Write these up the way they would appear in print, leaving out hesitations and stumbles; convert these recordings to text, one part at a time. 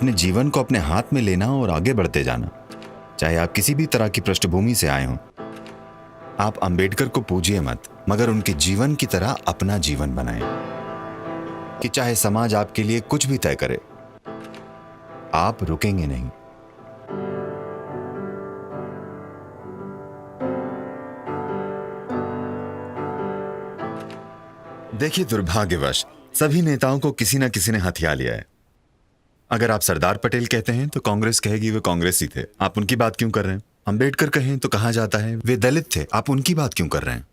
अपने जीवन को अपने हाथ में लेना और आगे बढ़ते जाना, चाहे आप किसी भी तरह की पृष्ठभूमि से आए हों। आप अंबेडकर को पूजिए मत, मगर उनके जीवन की तरह अपना जीवन बनाएं कि चाहे समाज आपके लिए कुछ भी तय करे, आप रुकेंगे नहीं। देखिए, दुर्भाग्यवश सभी नेताओं को किसी न किसी ने हथिया लिया है। अगर आप सरदार पटेल कहते हैं तो कांग्रेस कहेगी वे कांग्रेसी थे, आप उनकी बात क्यों कर रहे हैं? अंबेडकर कहें तो कहा जाता है वे दलित थे, आप उनकी बात क्यों कर रहे हैं?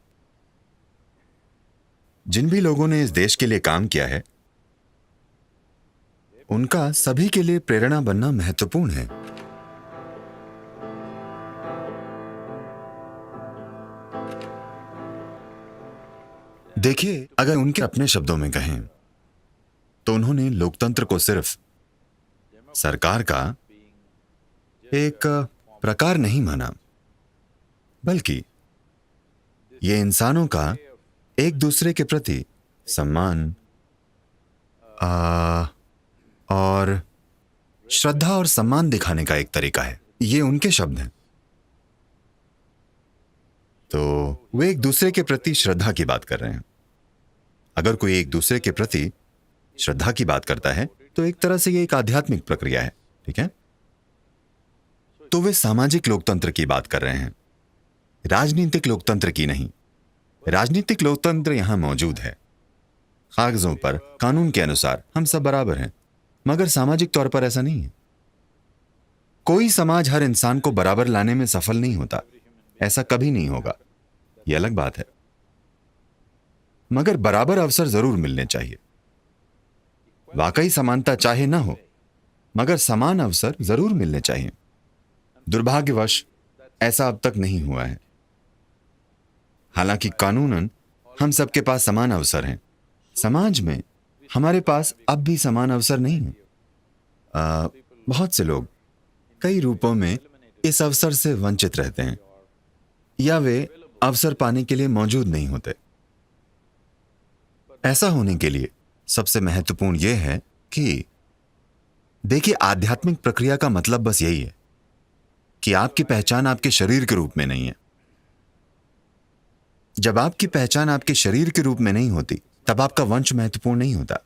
जिन भी लोगों ने इस देश के लिए काम किया है, उनका सभी के लिए प्रेरणा बनना महत्वपूर्ण है। देखिए, अगर उनके अपने शब्दों में कहें तो उन्होंने लोकतंत्र को सिर्फ सरकार का एक प्रकार नहीं माना, बल्कि ये इंसानों का एक दूसरे के प्रति सम्मान और श्रद्धा और सम्मान दिखाने का एक तरीका है। ये उनके शब्द हैं। तो वे एक दूसरे के प्रति श्रद्धा की बात कर रहे हैं। अगर कोई एक दूसरे के प्रति श्रद्धा की बात करता है तो एक तरह से ये एक आध्यात्मिक प्रक्रिया है, ठीक है? तो वे सामाजिक लोकतंत्र की बात कर रहे हैं, राजनीतिक लोकतंत्र की नहीं। राजनीतिक लोकतंत्र यहां मौजूद है, कागजों पर, कानून के अनुसार हम सब बराबर हैं, मगर सामाजिक तौर पर ऐसा नहीं है। कोई समाज हर इंसान को बराबर लाने में सफल नहीं होता, ऐसा कभी नहीं होगा, यह अलग बात है। मगर बराबर अवसर जरूर मिलने चाहिए। वाकई समानता चाहे ना हो, मगर समान अवसर जरूर मिलने चाहिए। दुर्भाग्यवश ऐसा अब तक नहीं हुआ है। हालांकि कानूनन हम सबके पास समान अवसर हैं, समाज में हमारे पास अब भी समान अवसर नहीं है। बहुत से लोग कई रूपों में इस अवसर से वंचित रहते हैं या वे अवसर पाने के लिए मौजूद नहीं होते। ऐसा होने के लिए सबसे महत्वपूर्ण यह है कि देखिए, आध्यात्मिक प्रक्रिया का मतलब बस यही है कि आपकी पहचान आपके शरीर के रूप में नहीं है। जब आपकी पहचान आपके शरीर के रूप में नहीं होती, तब आपका वंश महत्वपूर्ण नहीं होता।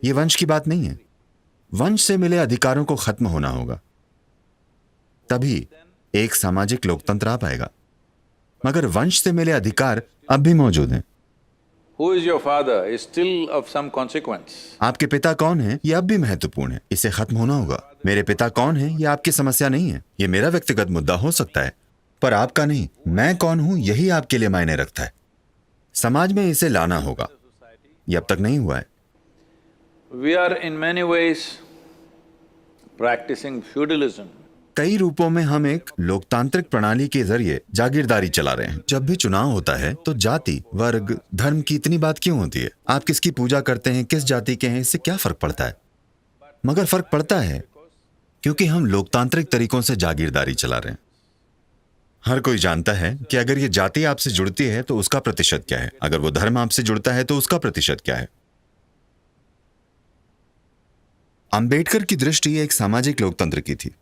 यह वंश की बात नहीं है। वंश से मिले अधिकारों को खत्म होना होगा, तभी एक सामाजिक लोकतंत्र आ पाएगा। मगर वंश से मिले अधिकार अब भी मौजूद हैं। Who is your father is still of some consequence. आपके पिता कौन हैं, यह अब भी महत्वपूर्ण है, इसे खत्म होना होगा। मेरे पिता कौन हैं, यह आपकी समस्या नहीं है। यह मेरा व्यक्तिगत मुद्दा हो सकता है, पर आपका नहीं। मैं कौन हूं, यही आपके लिए मायने रखता है। समाज में इसे लाना होगा, यह अब तक नहीं हुआ है। We are in many ways practicing feudalism. कई रूपों में हम एक लोकतांत्रिक प्रणाली के जरिए जागीरदारी चला रहे हैं। जब भी चुनाव होता है तो जाति, वर्ग, धर्म की इतनी बात क्यों होती है? आप किसकी पूजा करते हैं, किस जाति के हैं, इससे क्या फर्क पड़ता है? मगर फर्क पड़ता है क्योंकि हम लोकतांत्रिक तरीकों से जागीरदारी चला रहे हैं। हर कोई जानता है कि अगर ये जाति आपसे जुड़ती है तो उसका प्रतिशत क्या है, अगर वो धर्म आपसे जुड़ता है तो उसका प्रतिशत क्या है। अंबेडकर की दृष्टि एक सामाजिक लोकतंत्र की थी,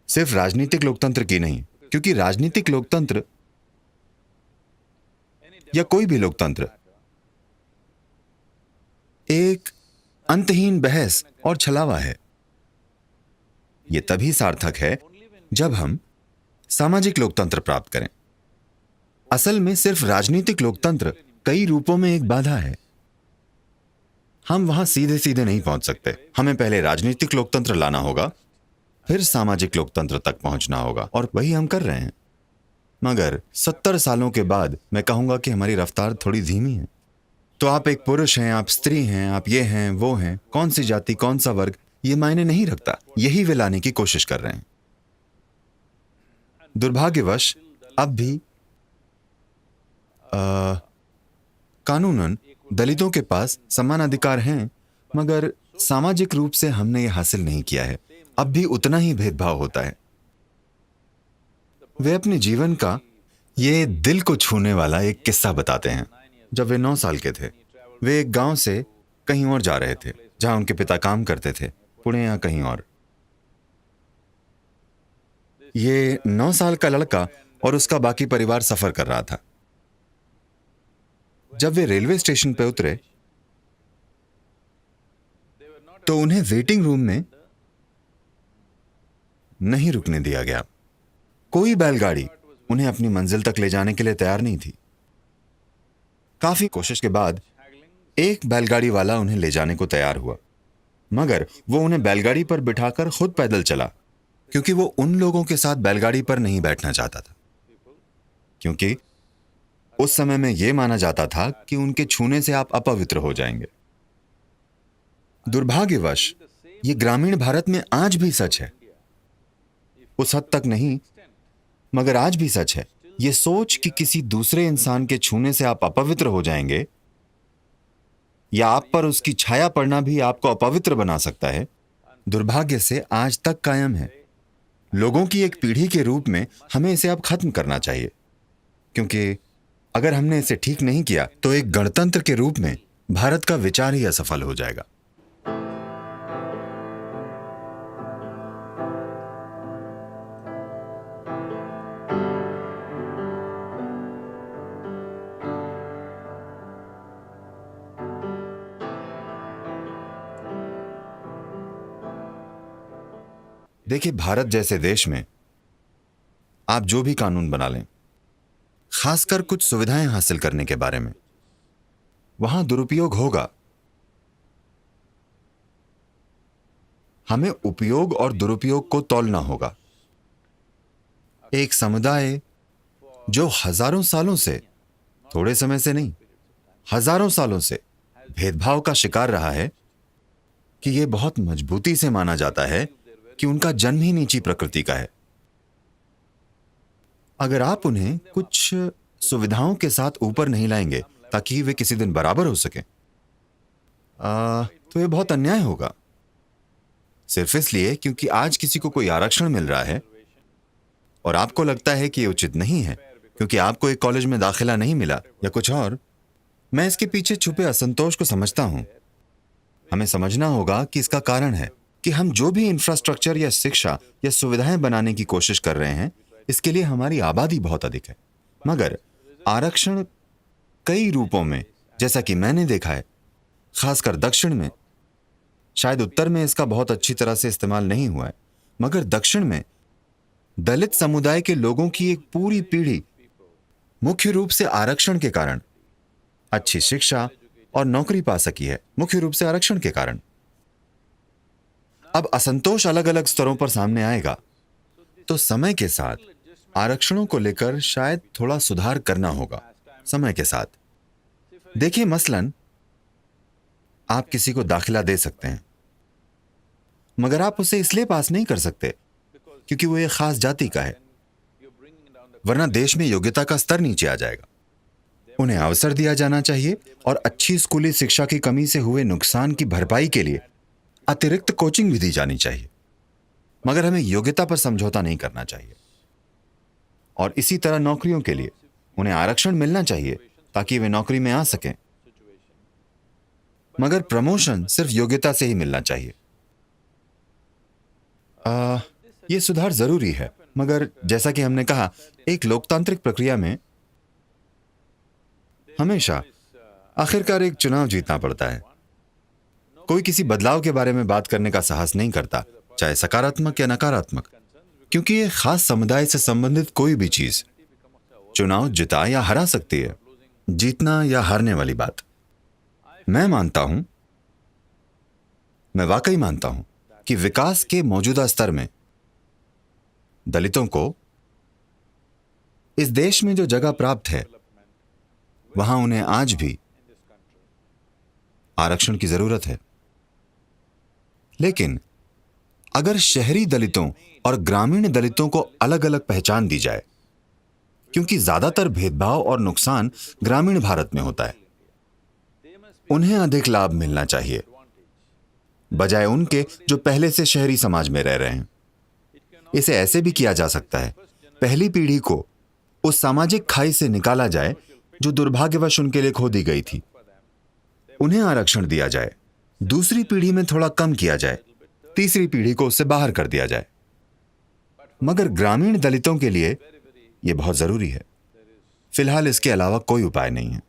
सिर्फ राजनीतिक लोकतंत्र की नहीं, क्योंकि राजनीतिक लोकतंत्र या कोई भी लोकतंत्र एक अंतहीन बहस और छलावा है। यह तभी सार्थक है जब हम सामाजिक लोकतंत्र प्राप्त करें। असल में सिर्फ राजनीतिक लोकतंत्र कई रूपों में एक बाधा है। हम वहां सीधे सीधे नहीं पहुंच सकते। हमें पहले राजनीतिक लोकतंत्र लाना होगा, फिर सामाजिक लोकतंत्र तक पहुंचना होगा, और वही हम कर रहे हैं। मगर 70 सालों के बाद मैं कहूंगा कि हमारी रफ्तार थोड़ी धीमी है। तो आप एक पुरुष हैं, आप स्त्री हैं, आप ये हैं, वो हैं, कौन सी जाति, कौन सा वर्ग, ये मायने नहीं रखता। यही वे लाने की कोशिश कर रहे हैं। दुर्भाग्यवश अब भी कानूनन दलितों के पास समान अधिकार हैं, मगर सामाजिक रूप से हमने ये हासिल नहीं किया है। अब भी उतना ही भेदभाव होता है। वे अपने जीवन का ये दिल को छूने वाला एक किस्सा बताते हैं। जब वे 9 साल के थे, वे एक गांव से कहीं और जा रहे थे, जहां उनके पिता काम करते थे, पुणे या कहीं और। ये 9 साल का लड़का और उसका बाकी परिवार सफर कर रहा था। जब वे रेलवे स्टेशन पर उतरे तो उन्हें वेटिंग रूम में नहीं रुकने दिया गया। कोई बैलगाड़ी उन्हें अपनी मंजिल तक ले जाने के लिए तैयार नहीं थी। काफी कोशिश के बाद एक बैलगाड़ी वाला उन्हें ले जाने को तैयार हुआ, मगर वो उन्हें बैलगाड़ी पर बिठाकर खुद पैदल चला, क्योंकि वो उन लोगों के साथ बैलगाड़ी पर नहीं बैठना चाहता था, क्योंकि उस समय में यह माना जाता था कि उनके छूने से आप अपवित्र हो जाएंगे। दुर्भाग्यवश ये ग्रामीण भारत में आज भी सच है। उस हद तक नहीं, मगर आज भी सच है। ये सोच कि किसी दूसरे इंसान के छूने से आप अपवित्र हो जाएंगे या आप पर उसकी छाया पड़ना भी आपको अपवित्र बना सकता है, दुर्भाग्य से आज तक कायम है। लोगों की एक पीढ़ी के रूप में हमें इसे अब खत्म करना चाहिए, क्योंकि अगर हमने इसे ठीक नहीं किया तो एक गणतंत्र के रूप में भारत का विचार ही असफल हो जाएगा। देखिए, भारत जैसे देश में आप जो भी कानून बना लें, खासकर कुछ सुविधाएं हासिल करने के बारे में, वहां दुरुपयोग होगा। हमें उपयोग और दुरुपयोग को तौलना होगा। एक समुदाय जो हजारों सालों से, थोड़े समय से नहीं, हजारों सालों से भेदभाव का शिकार रहा है, कि यह बहुत मजबूती से माना जाता है कि उनका जन्म ही नीची प्रकृति का है। अगर आप उन्हें कुछ सुविधाओं के साथ ऊपर नहीं लाएंगे ताकि वे किसी दिन बराबर हो सकें, तो यह बहुत अन्याय होगा। सिर्फ इसलिए क्योंकि आज किसी को कोई आरक्षण मिल रहा है और आपको लगता है कि यह उचित नहीं है क्योंकि आपको एक कॉलेज में दाखिला नहीं मिला या कुछ और। मैं इसके पीछे छुपे असंतोष को समझता हूं। हमें समझना होगा कि इसका कारण है कि हम जो भी इंफ्रास्ट्रक्चर या शिक्षा या सुविधाएं बनाने की कोशिश कर रहे हैं, इसके लिए हमारी आबादी बहुत अधिक है। मगर आरक्षण कई रूपों में, जैसा कि मैंने देखा है, खासकर दक्षिण में, शायद उत्तर में इसका बहुत अच्छी तरह से इस्तेमाल नहीं हुआ है, मगर दक्षिण में दलित समुदाय के लोगों की एक पूरी पीढ़ी मुख्य रूप से आरक्षण के कारण अच्छी शिक्षा और नौकरी पा सकी है, मुख्य रूप से आरक्षण के कारण। अब असंतोष अलग अलग स्तरों पर सामने आएगा, तो समय के साथ आरक्षणों को लेकर शायद थोड़ा सुधार करना होगा। समय के साथ देखिए, मसलन आप किसी को दाखिला दे सकते हैं, मगर आप उसे इसलिए पास नहीं कर सकते क्योंकि वो एक खास जाति का है, वरना देश में योग्यता का स्तर नीचे आ जाएगा। उन्हें अवसर दिया जाना चाहिए और अच्छी स्कूली शिक्षा की कमी से हुए नुकसान की भरपाई के लिए अतिरिक्त कोचिंग भी दी जानी चाहिए, मगर हमें योग्यता पर समझौता नहीं करना चाहिए। और इसी तरह नौकरियों के लिए उन्हें आरक्षण मिलना चाहिए ताकि वे नौकरी में आ सकें, मगर प्रमोशन सिर्फ योग्यता से ही मिलना चाहिए। यह सुधार जरूरी है, मगर जैसा कि हमने कहा, एक लोकतांत्रिक प्रक्रिया में हमेशा आखिरकार एक चुनाव जीतना पड़ता है। कोई किसी बदलाव के बारे में बात करने का साहस नहीं करता, चाहे सकारात्मक या नकारात्मक, क्योंकि एक खास समुदाय से संबंधित कोई भी चीज चुनाव जिता या हरा सकती है। जीतना या हारने वाली बात। मैं मानता हूं, मैं वाकई मानता हूं कि विकास के मौजूदा स्तर में दलितों को इस देश में जो जगह प्राप्त है, वहां उन्हें आज भी आरक्षण की जरूरत है। लेकिन अगर शहरी दलितों और ग्रामीण दलितों को अलग अलग पहचान दी जाए, क्योंकि ज्यादातर भेदभाव और नुकसान ग्रामीण भारत में होता है, उन्हें अधिक लाभ मिलना चाहिए बजाय उनके जो पहले से शहरी समाज में रह रहे हैं। इसे ऐसे भी किया जा सकता है, पहली पीढ़ी को उस सामाजिक खाई से निकाला जाए जो दुर्भाग्यवश उनके लिए खो दी गई थी। उन्हें आरक्षण दिया जाए, दूसरी पीढ़ी में थोड़ा कम किया जाए, तीसरी पीढ़ी को उससे बाहर कर दिया जाए। मगर ग्रामीण दलितों के लिए यह बहुत जरूरी है। फिलहाल इसके अलावा कोई उपाय नहीं है,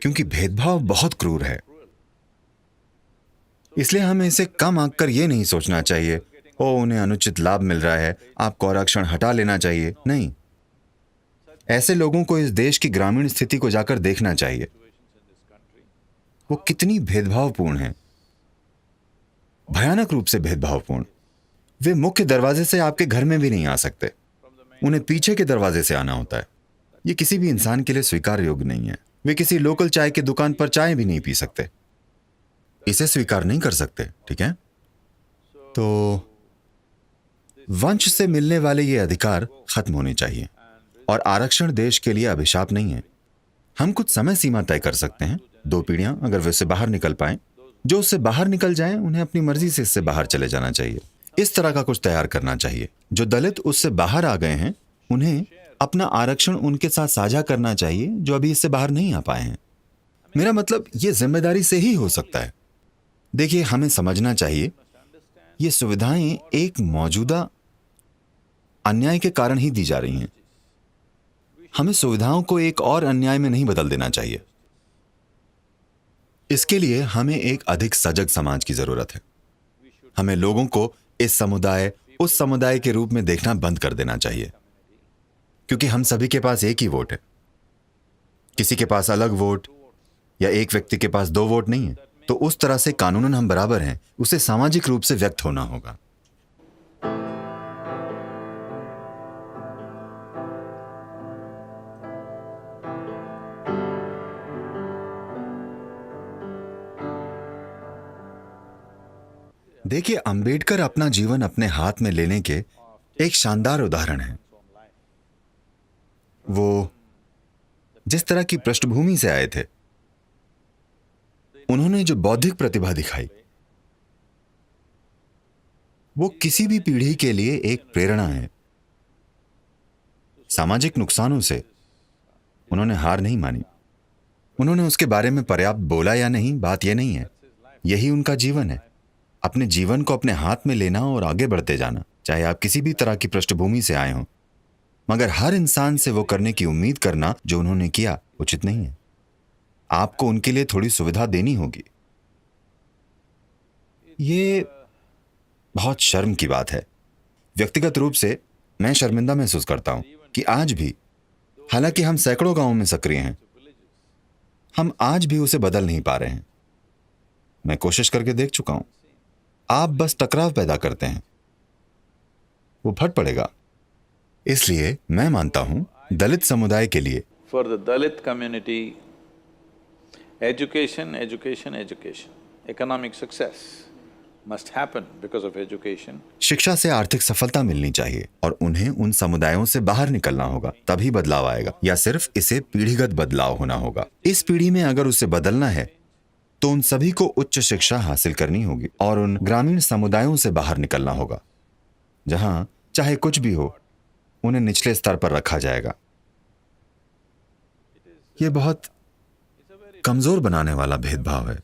क्योंकि भेदभाव बहुत क्रूर है। इसलिए हमें इसे कम आंक कर यह नहीं सोचना चाहिए, ओ उन्हें अनुचित लाभ मिल रहा है, आपको आरक्षण हटा लेना चाहिए। नहीं, ऐसे लोगों को इस देश की ग्रामीण स्थिति को जाकर देखना चाहिए। वो कितनी भेदभावपूर्ण है, भयानक रूप से भेदभावपूर्ण। वे मुख्य दरवाजे से आपके घर में भी नहीं आ सकते, उन्हें पीछे के दरवाजे से आना होता है। ये किसी भी इंसान के लिए स्वीकार योग्य नहीं है। वे किसी लोकल चाय की दुकान पर चाय भी नहीं पी सकते, इसे स्वीकार नहीं कर सकते। ठीक है, तो वंश से मिलने वाले ये अधिकार खत्म होने चाहिए। और आरक्षण देश के लिए अभिशाप नहीं है। हम कुछ समय सीमा तय कर सकते हैं, 2 पीढ़ियां, अगर वे उससे बाहर निकल पाए। जो उससे बाहर निकल जाएं, उन्हें अपनी मर्जी से इससे बाहर चले जाना चाहिए। इस तरह का कुछ तैयार करना चाहिए। जो दलित उससे बाहर आ गए हैं, उन्हें अपना आरक्षण उनके साथ साझा करना चाहिए जो अभी इससे बाहर नहीं आ पाए हैं। मेरा मतलब ये जिम्मेदारी से ही हो सकता है। देखिए, हमें समझना चाहिए ये सुविधाएं एक मौजूदा अन्याय के कारण ही दी जा रही हैं। हमें सुविधाओं को एक और अन्याय में नहीं बदल देना चाहिए। इसके लिए हमें एक अधिक सजग समाज की जरूरत है। हमें लोगों को इस समुदाय उस समुदाय के रूप में देखना बंद कर देना चाहिए, क्योंकि हम सभी के पास एक ही वोट है। किसी के पास अलग वोट या एक व्यक्ति के पास 2 वोट नहीं है। तो उस तरह से कानूनन हम बराबर हैं, उसे सामाजिक रूप से व्यक्त होना होगा। देखिए, अंबेडकर अपना जीवन अपने हाथ में लेने के एक शानदार उदाहरण है। वो जिस तरह की पृष्ठभूमि से आए थे, उन्होंने जो बौद्धिक प्रतिभा दिखाई, वो किसी भी पीढ़ी के लिए एक प्रेरणा है। सामाजिक नुकसानों से उन्होंने हार नहीं मानी। उन्होंने उसके बारे में पर्याप्त बोला या नहीं, बात यह नहीं है। यही उनका जीवन है, अपने जीवन को अपने हाथ में लेना और आगे बढ़ते जाना, चाहे आप किसी भी तरह की पृष्ठभूमि से आए हों। मगर हर इंसान से वो करने की उम्मीद करना जो उन्होंने किया, उचित नहीं है। आपको उनके लिए थोड़ी सुविधा देनी होगी। ये बहुत शर्म की बात है। व्यक्तिगत रूप से मैं शर्मिंदा महसूस करता हूं कि आज भी, हालांकि हम सैकड़ों गांवों में सक्रिय हैं, हम आज भी उसे बदल नहीं पा रहे हैं। मैं कोशिश करके देख चुका हूं। आप बस टकराव पैदा करते हैं, वो फट पड़ेगा। इसलिए मैं मानता हूं, दलित समुदाय के लिए, For the Dalit community, education, education, education. Economic success must happen because of education. शिक्षा से आर्थिक सफलता मिलनी चाहिए और उन्हें उन समुदायों से बाहर निकलना होगा, तभी बदलाव आएगा। या सिर्फ इसे पीढ़ीगत बदलाव होना होगा। इस पीढ़ी में अगर उसे बदलना है तो उन सभी को उच्च शिक्षा हासिल करनी होगी और उन ग्रामीण समुदायों से बाहर निकलना होगा जहां चाहे कुछ भी हो, उन्हें निचले स्तर पर रखा जाएगा। यह बहुत कमजोर बनाने वाला भेदभाव है।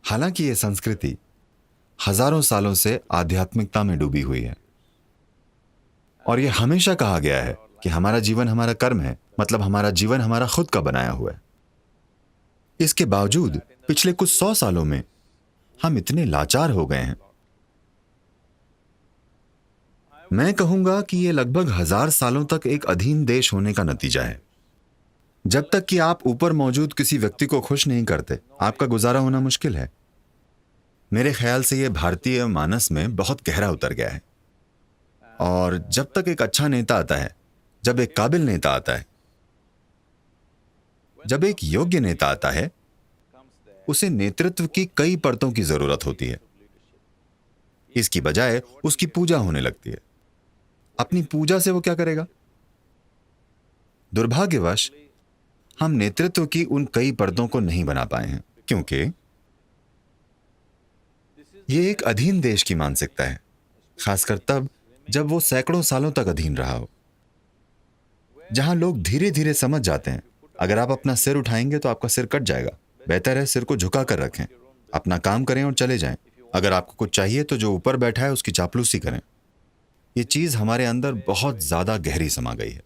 हालांकि यह संस्कृति हजारों सालों से आध्यात्मिकता में डूबी हुई है और यह हमेशा कहा गया है कि हमारा जीवन हमारा कर्म है, मतलब हमारा जीवन हमारा खुद का बनाया हुआ है। इसके बावजूद पिछले कुछ 100 सालों में हम इतने लाचार हो गए हैं। मैं कहूंगा कि यह लगभग 1000 सालों तक एक अधीन देश होने का नतीजा है। जब तक कि आप ऊपर मौजूद किसी व्यक्ति को खुश नहीं करते, आपका गुजारा होना मुश्किल है। मेरे ख्याल से यह भारतीय मानस में बहुत गहरा उतर गया है। और जब तक एक अच्छा नेता आता है, जब एक काबिल नेता आता है, जब एक योग्य नेता आता है, उसे नेतृत्व की कई परतों की जरूरत होती है। इसकी बजाय उसकी पूजा होने लगती है। अपनी पूजा से वो क्या करेगा? दुर्भाग्यवश हम नेतृत्व की उन कई परतों को नहीं बना पाए हैं, क्योंकि ये एक अधीन देश की मानसिकता है, खासकर तब जब वो सैकड़ों सालों तक अधीन रहा हो, जहां लोग धीरे धीरे समझ जाते हैं अगर आप अपना सिर उठाएंगे तो आपका सिर कट जाएगा, बेहतर है सिर को झुका कर रखें, अपना काम करें और चले जाएं। अगर आपको कुछ चाहिए तो जो ऊपर बैठा है उसकी चापलूसी करें। ये चीज हमारे अंदर बहुत ज्यादा गहरी समा गई है।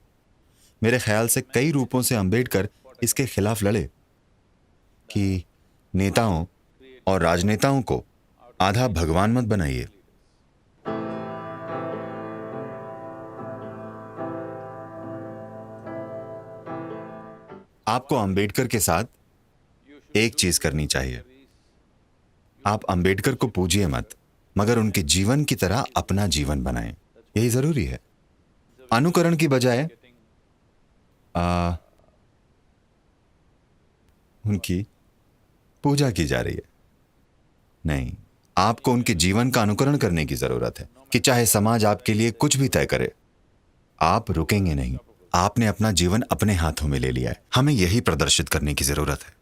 मेरे ख्याल से कई रूपों से अंबेडकर इसके खिलाफ लड़े कि नेताओं और राजनेताओं को आधा भगवान मत बनाइए। आपको अंबेडकर के साथ एक चीज करनी चाहिए, आप अंबेडकर को पूजिए मत, मगर उनके जीवन की तरह अपना जीवन बनाएं। यही जरूरी है। अनुकरण की बजाय उनकी पूजा की जा रही है। नहीं, आपको उनके जीवन का अनुकरण करने की जरूरत है कि चाहे समाज आपके लिए कुछ भी तय करे, आप रुकेंगे नहीं। आपने अपना जीवन अपने हाथों में ले लिया है, हमें यही प्रदर्शित करने की जरूरत है।